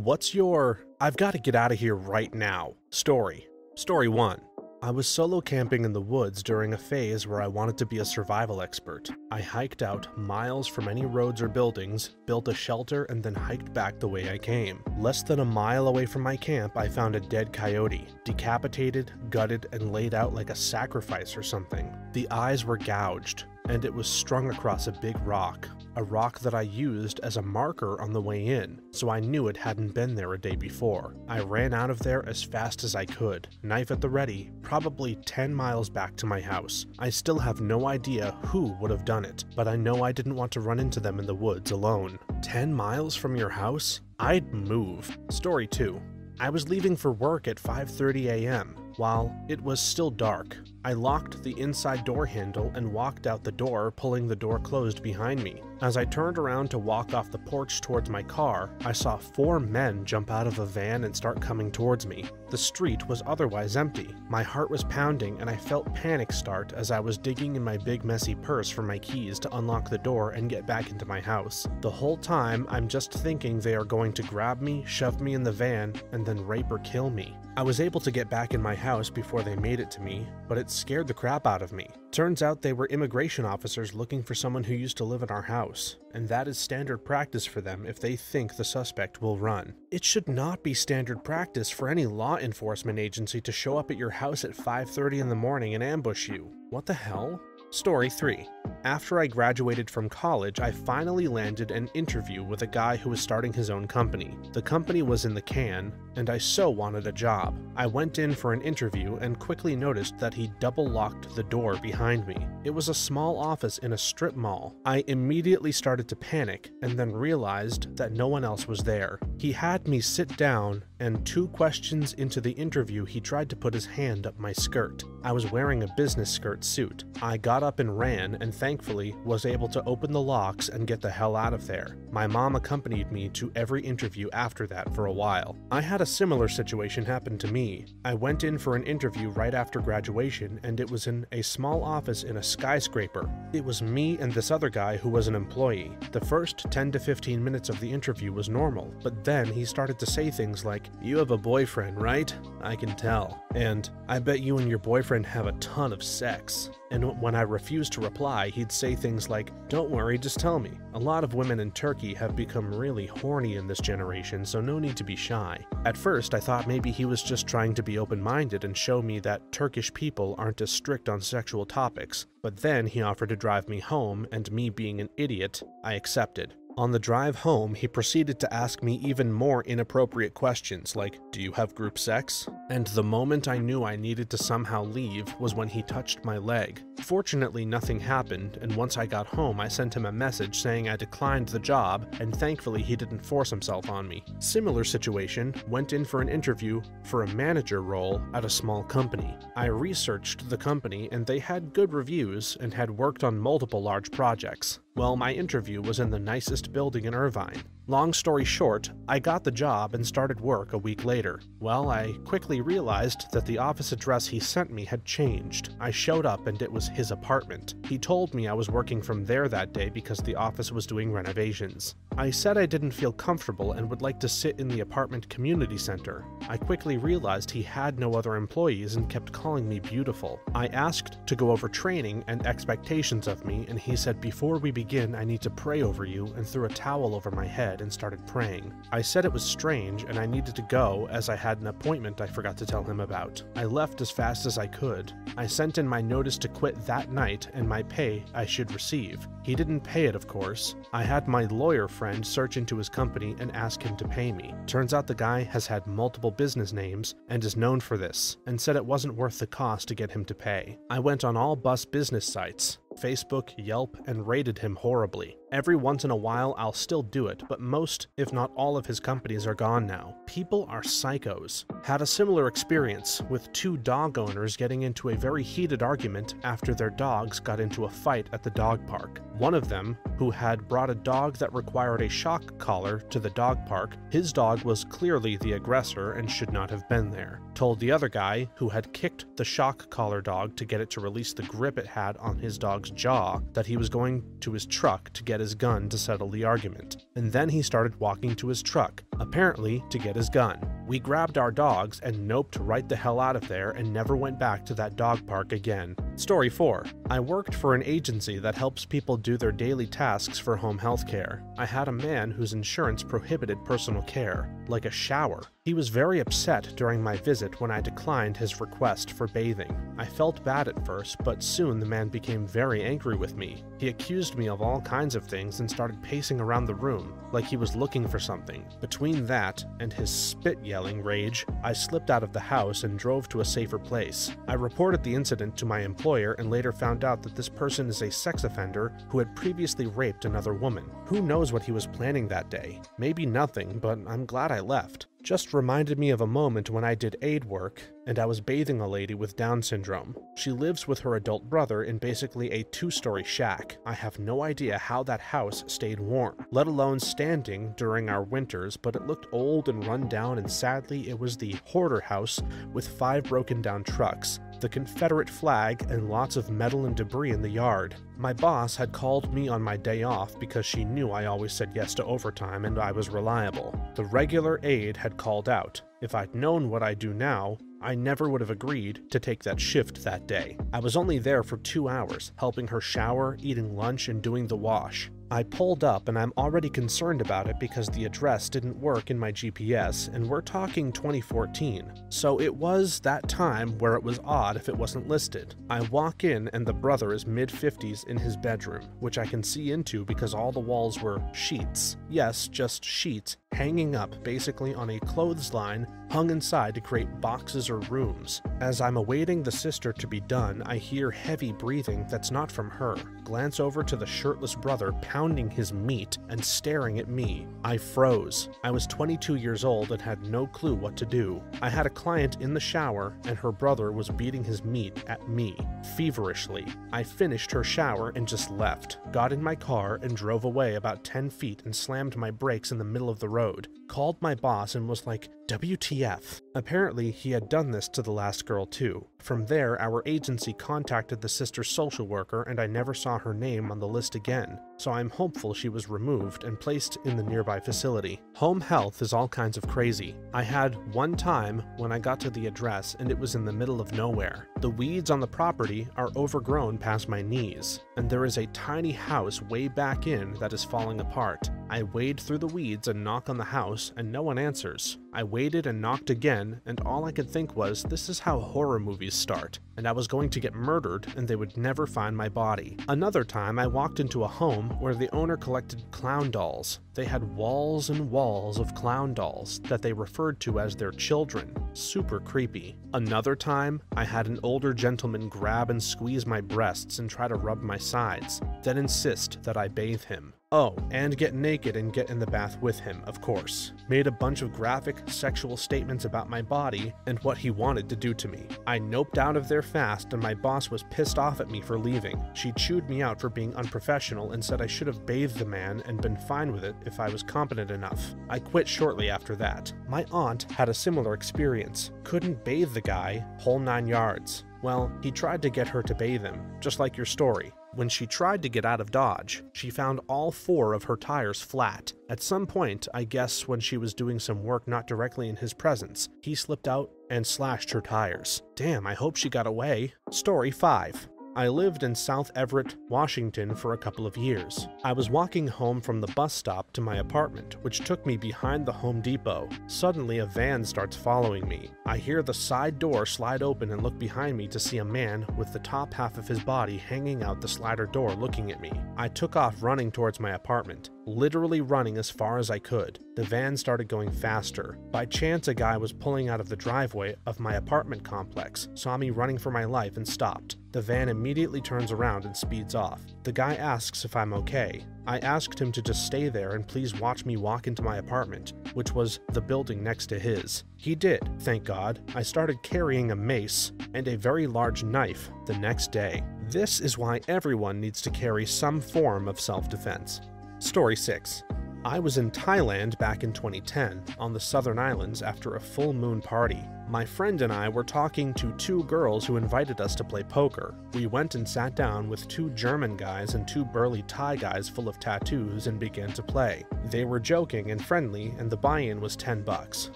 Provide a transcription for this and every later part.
What's your I've got to get out of here right now story? Story 1. I was solo camping in the woods during a phase where I wanted to be a survival expert. I hiked out miles from any roads or buildings, built a shelter, and then hiked back the way I came. Less than a mile away from my camp, I found a dead coyote, decapitated, gutted, and laid out like a sacrifice or something. The eyes were gouged, and it was strung across a big rock. A rock that I used as a marker on the way in, so I knew it hadn't been there a day before. I ran out of there as fast as I could, knife at the ready, probably 10 miles back to my house. I still have no idea who would have done it, but I know I didn't want to run into them in the woods alone. 10 miles from your house? I'd move. Story 2. I was leaving for work at 5:30 a.m. While it was still dark, I locked the inside door handle and walked out the door, pulling the door closed behind me. As I turned around to walk off the porch towards my car, I saw 4 men jump out of a van and start coming towards me. The street was otherwise empty. My heart was pounding and I felt panic start as I was digging in my big messy purse for my keys to unlock the door and get back into my house. The whole time, I'm just thinking they are going to grab me, shove me in the van, and then rape or kill me. I was able to get back in my house before they made it to me, but it scared the crap out of me. Turns out they were immigration officers looking for someone who used to live in our house, and that is standard practice for them if they think the suspect will run. It should not be standard practice for any law enforcement agency to show up at your house at 5:30 in the morning and ambush you. What the hell? Story 3. After I graduated from college, I finally landed an interview with a guy who was starting his own company. The company was in the can, and I so wanted a job. I went in for an interview and quickly noticed that he double-locked the door behind me. It was a small office in a strip mall. I immediately started to panic and then realized that no one else was there. He had me sit down, and 2 questions into the interview he tried to put his hand up my skirt. I was wearing a business skirt suit. I got up and ran, and thankfully was able to open the locks and get the hell out of there. My mom accompanied me to every interview after that for a while. I had a similar situation happen to me. I went in for an interview right after graduation, and it was in a small office in a skyscraper. It was me and this other guy who was an employee. The first 10 to 15 minutes of the interview was normal, but then he started to say things like, "You have a boyfriend, right? I can tell." And, "I bet you and your boyfriend have a ton of sex." And when I refused to reply, he'd say things like, "Don't worry, just tell me." A lot of women in Turkey have become really horny in this generation, so no need to be shy. At first, I thought maybe he was just trying to be open-minded and show me that Turkish people aren't as strict on sexual topics. But then he offered to drive me home, and me being an idiot, I accepted. On the drive home, he proceeded to ask me even more inappropriate questions like, "Do you have group sex?" And the moment I knew I needed to somehow leave was when he touched my leg. Fortunately, nothing happened, and once I got home, I sent him a message saying I declined the job, and thankfully he didn't force himself on me. Similar situation, went in for an interview for a manager role at a small company. I researched the company, and they had good reviews and had worked on multiple large projects. Well, my interview was in the nicest building in Irvine. Long story short, I got the job and started work a week later. Well, I quickly realized that the office address he sent me had changed. I showed up and it was his apartment. He told me I was working from there that day because the office was doing renovations. I said I didn't feel comfortable and would like to sit in the apartment community center. I quickly realized he had no other employees and kept calling me beautiful. I asked to go over training and expectations of me, and he said, "Before we begin, I need to pray over you," and threw a towel over my head and started praying. I said it was strange and I needed to go as I had an appointment I forgot to tell him about. I left as fast as I could. I sent in my notice to quit that night and my pay I should receive. He didn't pay it, of course. I had my lawyer friend search into his company and ask him to pay me. Turns out the guy has had multiple business names and is known for this, and said it wasn't worth the cost to get him to pay. I went on all bus business sites, Facebook, Yelp, and rated him horribly. Every once in a while I'll still do it, but most, if not all of his companies are gone now. People are psychos. Had a similar experience with 2 dog owners getting into a very heated argument after their dogs got into a fight at the dog park. One of them, who had brought a dog that required a shock collar to the dog park, his dog was clearly the aggressor and should not have been there. Told the other guy, who had kicked the shock collar dog to get it to release the grip it had on his dog's jaw, that he was going to his truck to get his gun to settle the argument, and then he started walking to his truck, apparently to get his gun. We grabbed our dogs and noped right the hell out of there and never went back to that dog park again. Story 4. I worked for an agency that helps people do their daily tasks for home health care. I had a man whose insurance prohibited personal care, like a shower. He was very upset during my visit when I declined his request for bathing. I felt bad at first, but soon the man became very angry with me. He accused me of all kinds of things and started pacing around the room, like he was looking for something. Between that and his spit-yelling rage, I slipped out of the house and drove to a safer place. I reported the incident to my employer and later found out that this person is a sex offender who had previously raped another woman. Who knows what he was planning that day? Maybe nothing, but I'm glad I left. Just reminded me of a moment when I did aid work and I was bathing a lady with Down syndrome. She lives with her adult brother in basically a 2-story shack. I have no idea how that house stayed warm, let alone standing during our winters, but it looked old and run down, and sadly it was the hoarder house with 5 broken down trucks, the Confederate flag, and lots of metal and debris in the yard. My boss had called me on my day off because she knew I always said yes to overtime and I was reliable. The regular aide had called out. If I'd known what I do now, I never would have agreed to take that shift that day. I was only there for 2 hours, helping her shower, eating lunch, and doing the wash. I pulled up and I'm already concerned about it because the address didn't work in my GPS, and we're talking 2014. So it was that time where it was odd if it wasn't listed. I walk in and the brother is mid-50s in his bedroom, which I can see into because all the walls were sheets. Yes, just sheets, hanging up basically on a clothesline hung inside to create boxes or rooms. As I'm awaiting the sister to be done, I hear heavy breathing that's not from her. Glance over to the shirtless brother pounding his meat and staring at me. I froze. I was 22 years old and had no clue what to do. I had a client in the shower and her brother was beating his meat at me, feverishly. I finished her shower and just left, got in my car and drove away about 10 feet and slammed my brakes in the middle of the road. Called my boss and was like, WTF. Apparently, he had done this to the last girl too. From there, our agency contacted the sister's social worker and I never saw her name on the list again, so I'm hopeful she was removed and placed in the nearby facility. Home health is all kinds of crazy. I had one time when I got to the address and it was in the middle of nowhere. The weeds on the property are overgrown past my knees, and there is a tiny house way back in that is falling apart. I wade through the weeds and knock on the house and no one answers. I waited and knocked again, and all I could think was, this is how horror movies start, and I was going to get murdered and they would never find my body. Another time I walked into a home where the owner collected clown dolls. They had walls and walls of clown dolls that they referred to as their children. Super creepy. Another time, I had an older gentleman grab and squeeze my breasts and try to rub my sides, then insist that I bathe him. Oh, and get naked and get in the bath with him, of course. Made a bunch of graphic sexual statements about my body and what he wanted to do to me. I noped out of there fast and my boss was pissed off at me for leaving. She chewed me out for being unprofessional and said I should have bathed the man and been fine with it if I was competent enough. I quit shortly after that. My aunt had a similar experience. Couldn't bathe the guy, whole 9 yards. Well, he tried to get her to bathe him, just like your story. When she tried to get out of Dodge, she found all 4 of her tires flat. At some point, I guess when she was doing some work not directly in his presence, he slipped out and slashed her tires. Damn, I hope she got away. Story 5. I lived in South Everett, Washington for a couple of years. I was walking home from the bus stop to my apartment, which took me behind the Home Depot. Suddenly, a van starts following me. I hear the side door slide open and look behind me to see a man with the top half of his body hanging out the slider door looking at me. I took off running towards my apartment, literally running as far as I could. The van started going faster. By chance, a guy was pulling out of the driveway of my apartment complex, saw me running for my life and stopped. The van immediately turns around and speeds off. The guy asks if I'm okay. I asked him to just stay there and please watch me walk into my apartment, which was the building next to his. He did, thank God. I started carrying a mace and a very large knife the next day. This is why everyone needs to carry some form of self-defense. Story 6. I was in Thailand back in 2010 on the Southern Islands after a full moon party. My friend and I were talking to two girls who invited us to play poker. We went and sat down with two German guys and two burly Thai guys full of tattoos and began to play. They were joking and friendly, and the buy-in was $10.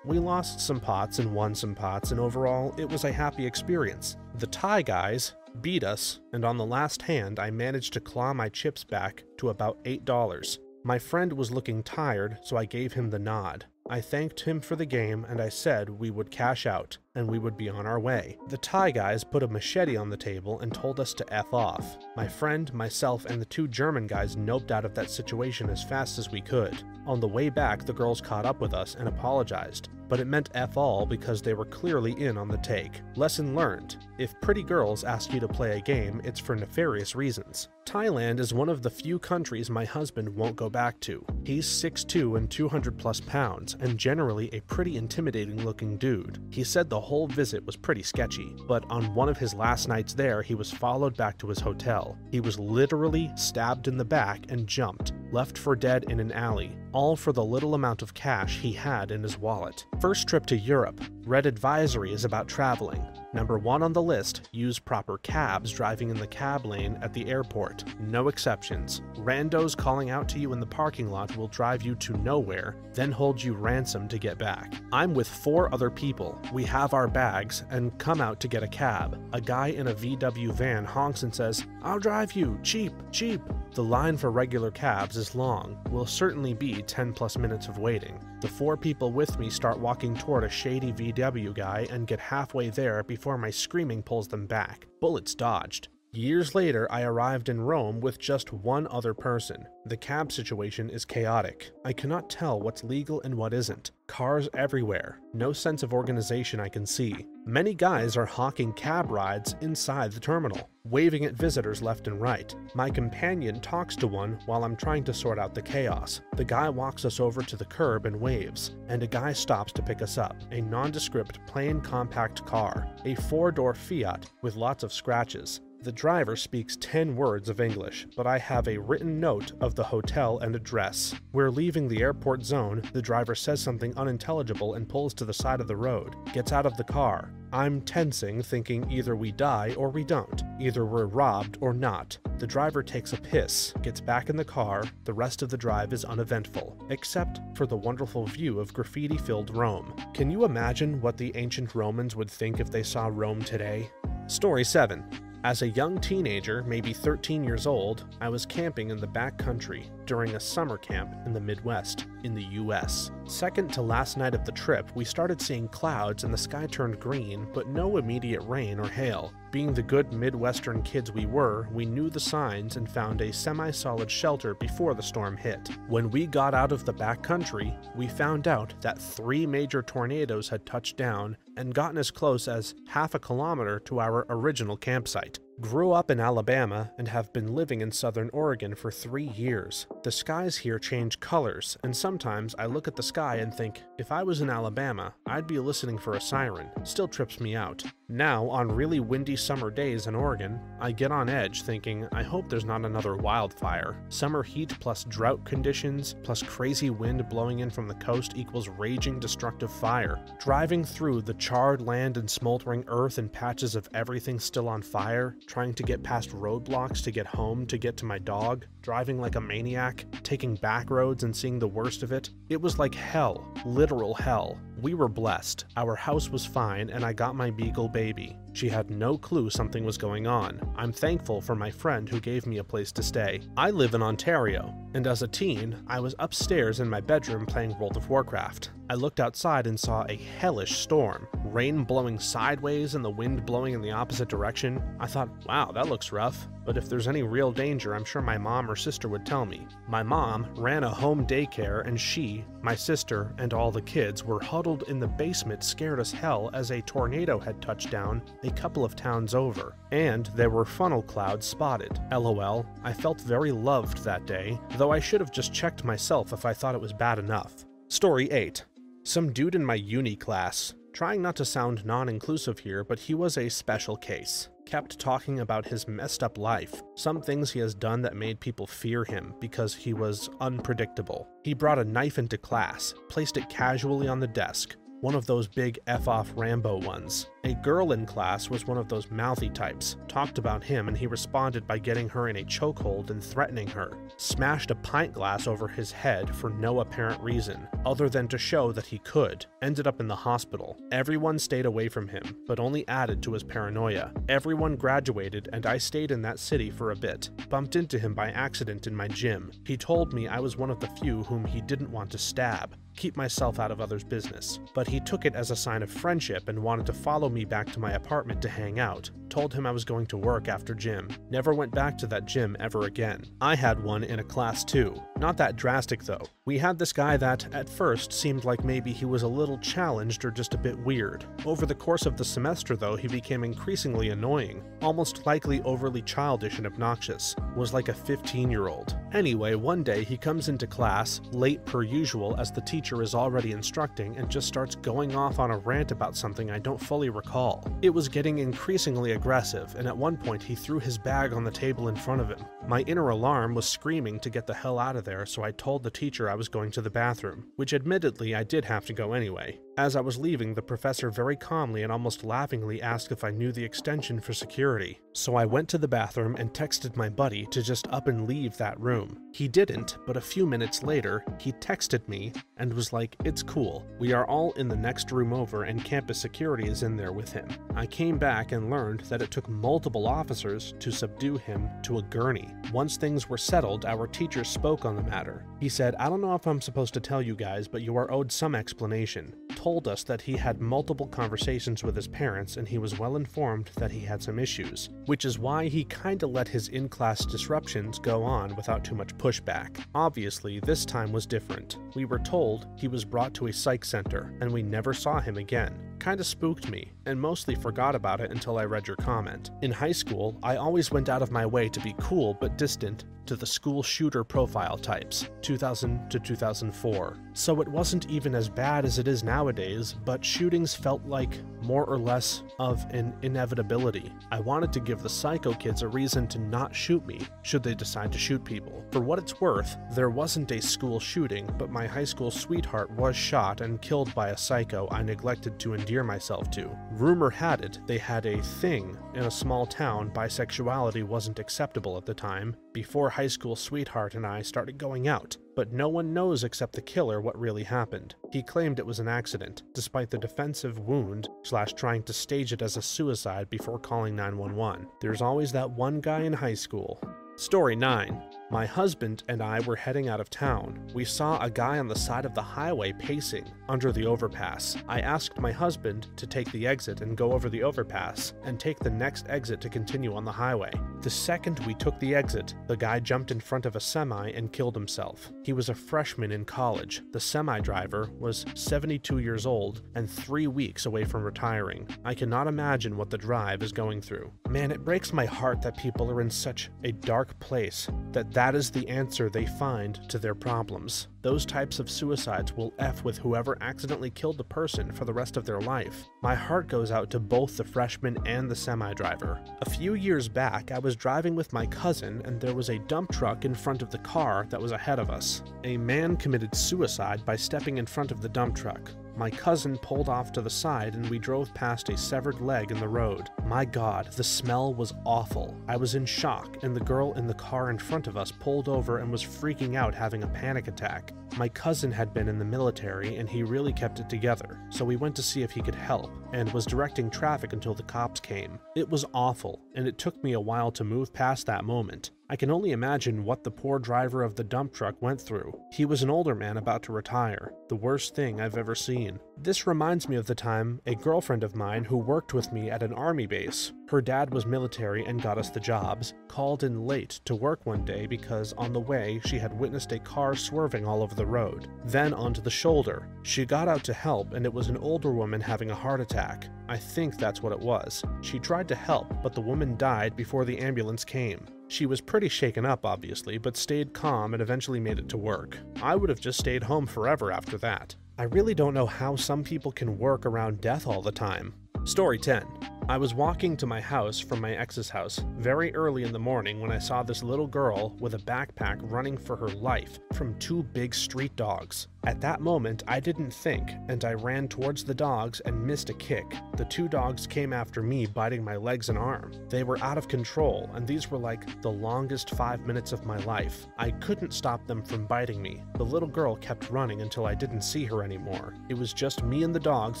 We lost some pots and won some pots, and overall it was a happy experience. The Thai guys beat us, and on the last hand I managed to claw my chips back to about $8. My friend was looking tired, so I gave him the nod. I thanked him for the game and I said we would cash out and we would be on our way. The Thai guys put a machete on the table and told us to F off. My friend, myself, and the two German guys noped out of that situation as fast as we could. On the way back, the girls caught up with us and apologized, but it meant F all because they were clearly in on the take. Lesson learned: if pretty girls ask you to play a game, it's for nefarious reasons. Thailand is one of the few countries my husband won't go back to. He's 6'2" and 200 plus pounds, and generally a pretty intimidating looking dude. He said the whole visit was pretty sketchy, but on one of his last nights there, he was followed back to his hotel. He was literally stabbed in the back and jumped, left for dead in an alley, all for the little amount of cash he had in his wallet. First trip to Europe. Read advisories about traveling. Number 1 on the list, use proper cabs driving in the cab lane at the airport. No exceptions. Randos calling out to you in the parking lot will drive you to nowhere, then hold you ransom to get back. I'm with 4 other people. We have our bags and come out to get a cab. A guy in a VW van honks and says, "I'll drive you, cheap, cheap." The line for regular cabs is long. Will certainly be 10 plus minutes of waiting. The 4 people with me start walking toward a shady VW guy and get halfway there before my screaming pulls them back. Bullets dodged. Years later, I arrived in Rome with just one other person. The cab situation is chaotic. I cannot tell what's legal and what isn't. Cars everywhere. No sense of organization I can see. Many guys are hawking cab rides inside the terminal, waving at visitors left and right. My companion talks to one while I'm trying to sort out the chaos. The guy walks us over to the curb and waves, and a guy stops to pick us up. A nondescript, plain compact car. A 4-door Fiat with lots of scratches. The driver speaks 10 words of English, but I have a written note of the hotel and address. We're leaving the airport zone. The driver says something unintelligible and pulls to the side of the road, gets out of the car. I'm tensing, thinking either we die or we don't. Either we're robbed or not. The driver takes a piss, gets back in the car. The rest of the drive is uneventful, except for the wonderful view of graffiti-filled Rome. Can you imagine what the ancient Romans would think if they saw Rome today? Story 7. As a young teenager, maybe 13 years old, I was camping in the backcountry during a summer camp in the Midwest, in the US. Second to last night of the trip, we started seeing clouds and the sky turned green, but no immediate rain or hail. Being the good Midwestern kids we were, we knew the signs and found a semi-solid shelter before the storm hit. When we got out of the backcountry, we found out that 3 major tornadoes had touched down and gotten as close as half a kilometer to our original campsite. Grew up in Alabama and have been living in Southern Oregon for 3 years. The skies here change colors, and sometimes I look at the sky and think, if I was in Alabama, I'd be listening for a siren. Still trips me out. Now, on really windy summer days in Oregon, I get on edge thinking, I hope there's not another wildfire. Summer heat plus drought conditions plus crazy wind blowing in from the coast equals raging destructive fire. Driving through the charred land and smoldering earth and patches of everything still on fire, trying to get past roadblocks to get home, to get to my dog, driving like a maniac, taking back roads and seeing the worst of it. It was like hell, literal hell. We were blessed. Our house was fine and I got my beagle baby. She had no clue something was going on. I'm thankful for my friend who gave me a place to stay. I live in Ontario, and as a teen, I was upstairs in my bedroom playing World of Warcraft. I looked outside and saw a hellish storm. Rain blowing sideways and the wind blowing in the opposite direction. I thought, wow, that looks rough. But if there's any real danger, I'm sure my mom or sister would tell me. My mom ran a home daycare, and she, my sister, and all the kids were huddled in the basement scared as hell as a tornado had touched down a couple of towns over. And there were funnel clouds spotted. LOL, I felt very loved that day, though I should have just checked myself if I thought it was bad enough. Story 8. Some dude in my uni class. Trying not to sound non-inclusive here, but he was a special case. kept talking about his messed up life, some things he has done that made people fear him because he was unpredictable. He brought a knife into class, placed it casually on the desk, one of those big F-off Rambo ones. A girl in class was one of those mouthy types, talked about him, and he responded by getting her in a chokehold and threatening her. Smashed a pint glass over his head for no apparent reason, other than to show that he could. Ended up in the hospital. Everyone stayed away from him, but only added to his paranoia. Everyone graduated, and I stayed in that city for a bit. Bumped into him by accident in my gym. He told me I was one of the few whom he didn't want to stab. Keep myself out of others' business. But he took it as a sign of friendship and wanted to follow me back to my apartment to hang out. Told him I was going to work after gym. Never went back to that gym ever again. I had one in a class too. Not that drastic though. We had this guy that, at first, seemed like maybe he was a little challenged or just a bit weird. Over the course of the semester though, he became increasingly annoying. Almost likely overly childish and obnoxious. Was like a 15-year-old. Anyway, one day he comes into class, late per usual as the teacher is already instructing, and just starts going off on a rant about something I don't fully recall. It was getting increasingly aggressive, and at one point he threw his bag on the table in front of him. My inner alarm was screaming to get the hell out of there, so I told the teacher I was going to the bathroom, which admittedly I did have to go anyway. As I was leaving, the professor very calmly and almost laughingly asked if I knew the extension for security. So I went to the bathroom and texted my buddy to just up and leave that room. He didn't, but a few minutes later, he texted me and was like, "It's cool. We are all in the next room over and campus security is in there with him." I came back and learned that it took multiple officers to subdue him to a gurney. Once things were settled, our teacher spoke on the matter. He said, "I don't know if I'm supposed to tell you guys, but you are owed some explanation." Told us that he had multiple conversations with his parents and he was well informed that he had some issues, which is why he kinda let his in-class disruptions go on without too much pushback. Obviously, this time was different. We were told he was brought to a psych center and we never saw him again. Kinda spooked me, and mostly forgot about it until I read your comment. In high school, I always went out of my way to be cool but distant to the school shooter profile types, 2000 to 2004. So it wasn't even as bad as it is nowadays, but shootings felt like more or less of an inevitability. I wanted to give the psycho kids a reason to not shoot me, should they decide to shoot people. For what it's worth, there wasn't a school shooting, but my high school sweetheart was shot and killed by a psycho I neglected to endear myself to. Rumor had it they had a thing. In a small town, bisexuality wasn't acceptable at the time, before high school sweetheart and I started going out. But no one knows except the killer what really happened. He claimed it was an accident, despite the defensive wound / trying to stage it as a suicide before calling 911. There's always that one guy in high school. Story 9. My husband and I were heading out of town. We saw a guy on the side of the highway pacing under the overpass. I asked my husband to take the exit and go over the overpass and take the next exit to continue on the highway. The second we took the exit, the guy jumped in front of a semi and killed himself. He was a freshman in college. The semi driver was 72 years old and 3 weeks away from retiring. I cannot imagine what the drive is going through. Man, it breaks my heart that people are in such a dark place that is the answer they find to their problems. Those types of suicides will F with whoever accidentally killed the person for the rest of their life. My heart goes out to both the freshman and the semi-driver. A few years back, I was driving with my cousin and there was a dump truck in front of the car that was ahead of us. A man committed suicide by stepping in front of the dump truck. My cousin pulled off to the side and we drove past a severed leg in the road. My God, the smell was awful. I was in shock, and the girl in the car in front of us pulled over and was freaking out, having a panic attack. My cousin had been in the military and he really kept it together, so we went to see if he could help, and was directing traffic until the cops came. It was awful, and it took me a while to move past that moment. I can only imagine what the poor driver of the dump truck went through. He was an older man about to retire. The worst thing I've ever seen. This reminds me of the time a girlfriend of mine who worked with me at an army base, her dad was military and got us the jobs, called in late to work one day because on the way she had witnessed a car swerving all over the road, then onto the shoulder. She got out to help and it was an older woman having a heart attack. I think that's what it was. She tried to help, but the woman died before the ambulance came. She was pretty shaken up, obviously, but stayed calm and eventually made it to work. I would have just stayed home forever after that. I really don't know how some people can work around death all the time. Story 10. I was walking to my house from my ex's house very early in the morning when I saw this little girl with a backpack running for her life from two big street dogs. At that moment, I didn't think, and I ran towards the dogs and missed a kick. The two dogs came after me, biting my legs and arm. They were out of control, and these were like the longest 5 minutes of my life. I couldn't stop them from biting me. The little girl kept running until I didn't see her anymore. It was just me and the dogs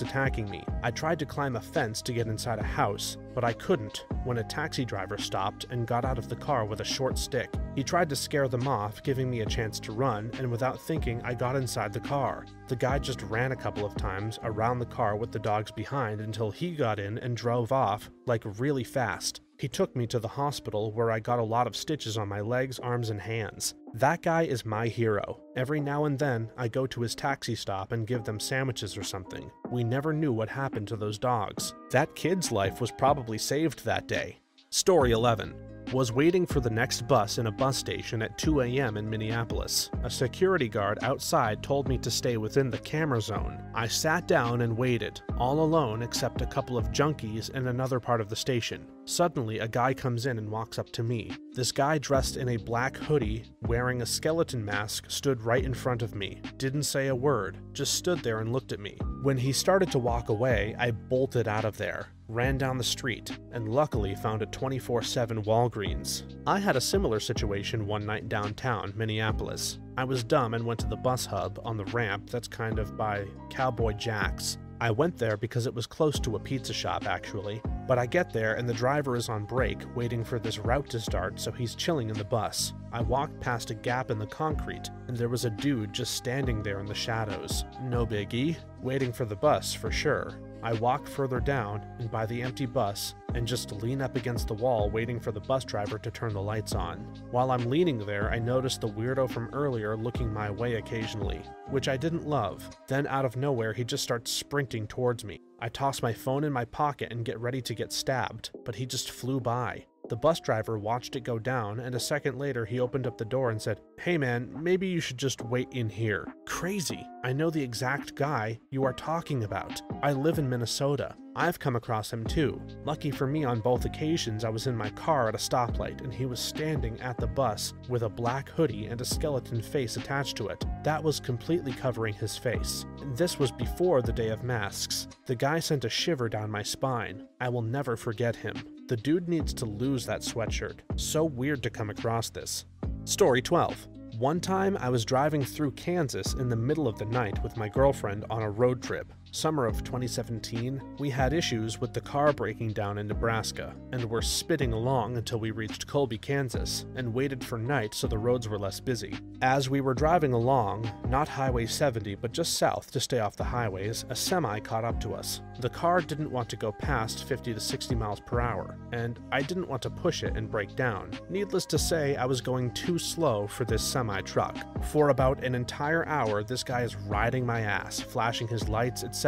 attacking me. I tried to climb a fence to get inside a house, but I couldn't when a taxi driver stopped and got out of the car with a short stick. He tried to scare them off, giving me a chance to run, and without thinking, I got inside the car. The guy just ran a couple of times around the car with the dogs behind until he got in and drove off, like really fast. He took me to the hospital where I got a lot of stitches on my legs, arms, and hands. That guy is my hero. Every now and then, I go to his taxi stop and give them sandwiches or something. We never knew what happened to those dogs. That kid's life was probably saved that day. Story 11. Was waiting for the next bus in a bus station at 2 a.m. in Minneapolis. A security guard outside told me to stay within the camera zone. I sat down and waited, all alone except a couple of junkies in another part of the station. Suddenly, a guy comes in and walks up to me. This guy dressed in a black hoodie, wearing a skeleton mask, stood right in front of me. Didn't say a word, just stood there and looked at me. When he started to walk away, I bolted out of there, ran down the street, and luckily found a 24/7 Walgreens. I had a similar situation one night downtown, Minneapolis. I was dumb and went to the bus hub on the ramp that's kind of by Cowboy Jack's. I went there because it was close to a pizza shop actually, but I get there and the driver is on break waiting for this route to start, so he's chilling in the bus. I walked past a gap in the concrete and there was a dude just standing there in the shadows. No biggie, waiting for the bus for sure. I walk further down and by the empty bus and just lean up against the wall waiting for the bus driver to turn the lights on. While I'm leaning there, I notice the weirdo from earlier looking my way occasionally, which I didn't love. Then out of nowhere, he just starts sprinting towards me. I toss my phone in my pocket and get ready to get stabbed, but he just flew by. The bus driver watched it go down, and a second later he opened up the door and said, "Hey man, maybe you should just wait in here." Crazy. I know the exact guy you are talking about. I live in Minnesota. I've come across him too. Lucky for me, on both occasions I was in my car at a stoplight and he was standing at the bus with a black hoodie and a skeleton face attached to it. That was completely covering his face. This was before the day of masks. The guy sent a shiver down my spine. I will never forget him. The dude needs to lose that sweatshirt. So weird to come across this. Story 12. One time I was driving through Kansas in the middle of the night with my girlfriend on a road trip. Summer of 2017, we had issues with the car breaking down in Nebraska, and were spitting along until we reached Colby, Kansas, and waited for night so the roads were less busy. As we were driving along, not Highway 70 but just south to stay off the highways, a semi caught up to us. The car didn't want to go past 50 to 60 miles per hour, and I didn't want to push it and break down. Needless to say, I was going too slow for this semi-truck. For about an entire hour, this guy is riding my ass, flashing his lights, etc.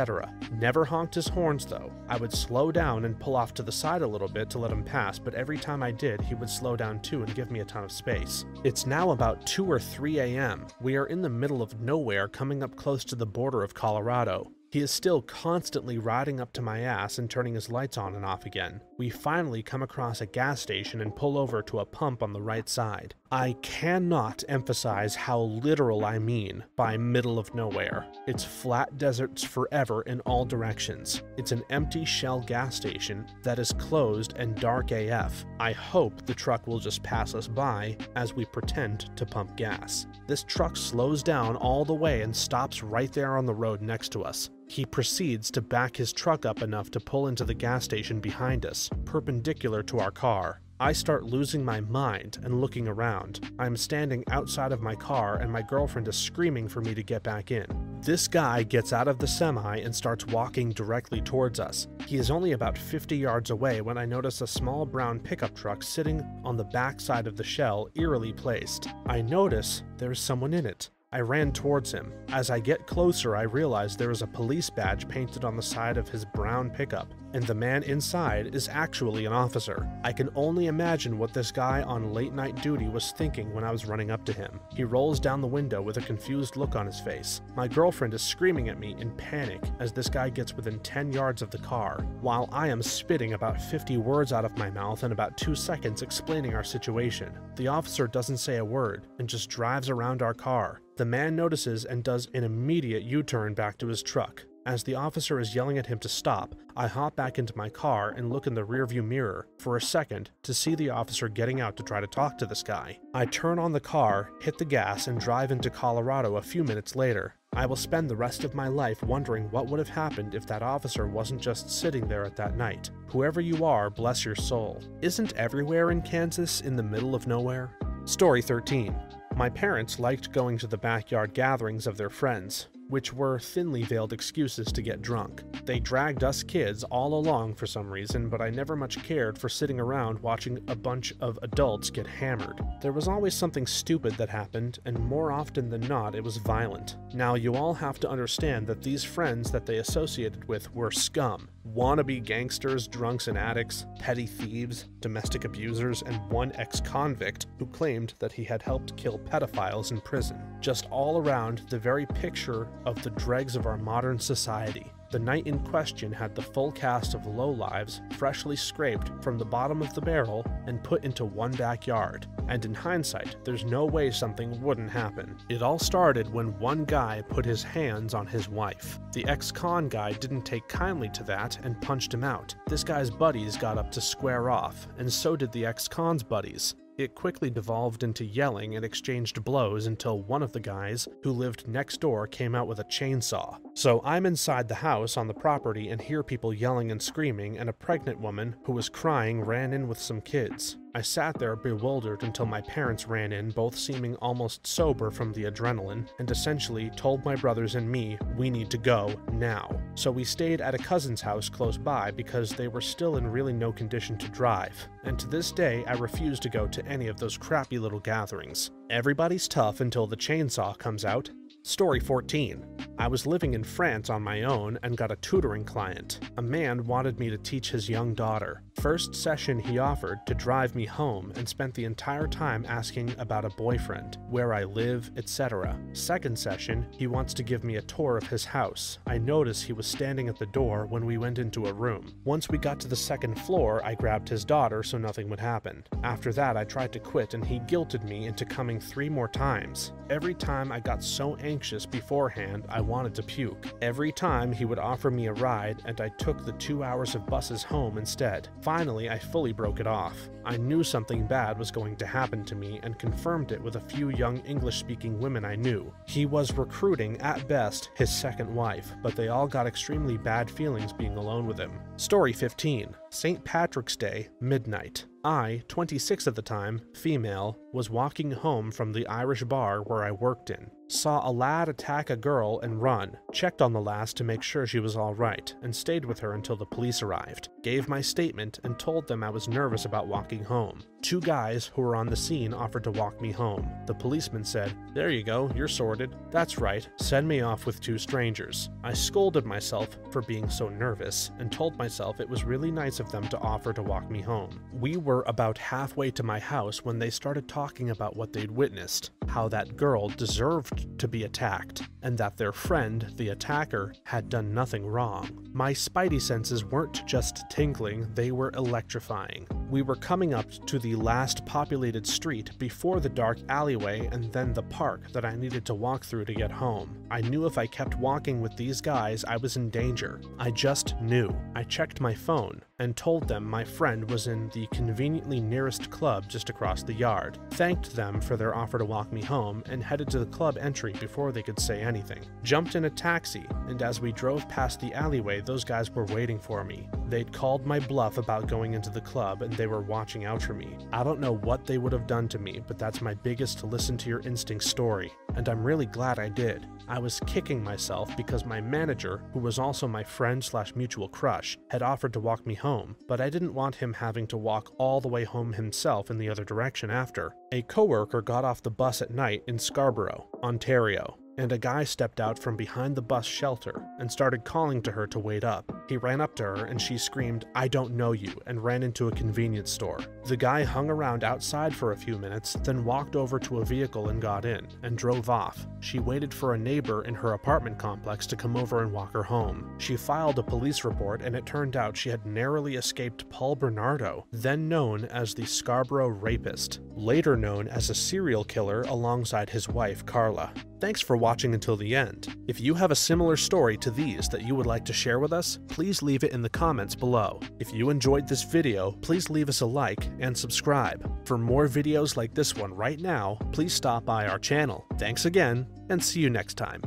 Never honked his horns though. I would slow down and pull off to the side a little bit to let him pass, but every time I did, he would slow down too and give me a ton of space. It's now about 2 or 3 a.m. We are in the middle of nowhere, coming up close to the border of Colorado. He is still constantly riding up to my ass and turning his lights on and off again. We finally come across a gas station and pull over to a pump on the right side. I cannot emphasize how literal I mean by middle of nowhere. It's flat deserts forever in all directions. It's an empty shell gas station that is closed and dark AF. I hope the truck will just pass us by as we pretend to pump gas. This truck slows down all the way and stops right there on the road next to us. He proceeds to back his truck up enough to pull into the gas station behind us, perpendicular to our car. I start losing my mind and looking around. I'm standing outside of my car and my girlfriend is screaming for me to get back in. This guy gets out of the semi and starts walking directly towards us. He is only about 50 yards away when I notice a small brown pickup truck sitting on the back side of the shell, eerily placed. I notice there's someone in it. I ran towards him. As I get closer, I realize there is a police badge painted on the side of his brown pickup, and the man inside is actually an officer. I can only imagine what this guy on late night duty was thinking when I was running up to him. He rolls down the window with a confused look on his face. My girlfriend is screaming at me in panic as this guy gets within 10 yards of the car, while I am spitting about 50 words out of my mouth in about 2 seconds explaining our situation. The officer doesn't say a word and just drives around our car. The man notices and does an immediate U-turn back to his truck. As the officer is yelling at him to stop, I hop back into my car and look in the rearview mirror for a second to see the officer getting out to try to talk to this guy. I turn on the car, hit the gas, and drive into Colorado a few minutes later. I will spend the rest of my life wondering what would have happened if that officer wasn't just sitting there at that night. Whoever you are, bless your soul. Isn't everywhere in Kansas in the middle of nowhere? Story 13. My parents liked going to the backyard gatherings of their friends, which were thinly veiled excuses to get drunk. They dragged us kids all along for some reason, but I never much cared for sitting around watching a bunch of adults get hammered. There was always something stupid that happened, and more often than not, it was violent. Now, you all have to understand that these friends that they associated with were scum. Wannabe gangsters, drunks and addicts, petty thieves, domestic abusers, and one ex-convict who claimed that he had helped kill pedophiles in prison. Just all around, the very picture of the dregs of our modern society. The night in question had the full cast of lowlives freshly scraped from the bottom of the barrel and put into one backyard. And in hindsight, there's no way something wouldn't happen. It all started when one guy put his hands on his wife. The ex-con guy didn't take kindly to that and punched him out. This guy's buddies got up to square off, and so did the ex-con's buddies. It quickly devolved into yelling and exchanged blows until one of the guys who lived next door came out with a chainsaw. So I'm inside the house on the property and hear people yelling and screaming, and a pregnant woman who was crying ran in with some kids. I sat there bewildered until my parents ran in, both seeming almost sober from the adrenaline, and essentially told my brothers and me, we need to go now. So we stayed at a cousin's house close by because they were still in really no condition to drive. And to this day, I refuse to go to any of those crappy little gatherings. Everybody's tough until the chainsaw comes out. Story 14. I was living in France on my own and got a tutoring client. A man wanted me to teach his young daughter. First session he offered to drive me home and spent the entire time asking about a boyfriend, where I live, etc. Second session, he wants to give me a tour of his house. I noticed he was standing at the door when we went into a room. Once we got to the second floor, I grabbed his daughter so nothing would happen. After that, I tried to quit and he guilted me into coming 3 more times. Every time I got so anxious beforehand, I wanted to puke. Every time he would offer me a ride and I took the 2 hours of buses home instead. Finally, I fully broke it off. I knew something bad was going to happen to me and confirmed it with a few young English-speaking women I knew. He was recruiting, at best, his second wife, but they all got extremely bad feelings being alone with him. Story 15. St. Patrick's Day, midnight. I, 26 at the time, female, was walking home from the Irish bar where I worked in. Saw a lad attack a girl and run, checked on the lass to make sure she was alright, and stayed with her until the police arrived. Gave my statement and told them I was nervous about walking home. 2 guys who were on the scene offered to walk me home. The policeman said, "There you go, you're sorted." That's right, send me off with 2 strangers. I scolded myself for being so nervous and told myself it was really nice of them to offer to walk me home. We were about halfway to my house when they started talking about what they'd witnessed, how that girl deserved to be attacked, and that their friend, the attacker, had done nothing wrong. My spidey senses weren't just tingling, they were electrifying. We were coming up to the last populated street before the dark alleyway and then the park that I needed to walk through to get home. I knew if I kept walking with these guys, I was in danger. I just knew. I checked my phone and told them my friend was in the conveniently nearest club just across the yard, thanked them for their offer to walk me home, and headed to the club entry before they could say anything. Jumped in a taxi, and as we drove past the alleyway, those guys were waiting for me. They'd called my bluff about going into the club, and they were watching out for me. I don't know what they would have done to me, but that's my biggest listen to your instincts story, and I'm really glad I did. I was kicking myself because my manager, who was also my friend/mutual crush, had offered to walk me home, but I didn't want him having to walk all the way home himself in the other direction after. A coworker got off the bus at night in Scarborough, Ontario, and a guy stepped out from behind the bus shelter and started calling to her to wait up. He ran up to her and she screamed, "I don't know you," and ran into a convenience store. The guy hung around outside for a few minutes, then walked over to a vehicle and got in, and drove off. She waited for a neighbor in her apartment complex to come over and walk her home. She filed a police report, and it turned out she had narrowly escaped Paul Bernardo, then known as the Scarborough Rapist, later known as a serial killer alongside his wife Carla. Thanks for watching until the end. If you have a similar story to these that you would like to share with us, please leave it in the comments below. If you enjoyed this video, please leave us a like and subscribe. For more videos like this one right now, please stop by our channel. Thanks again, and see you next time.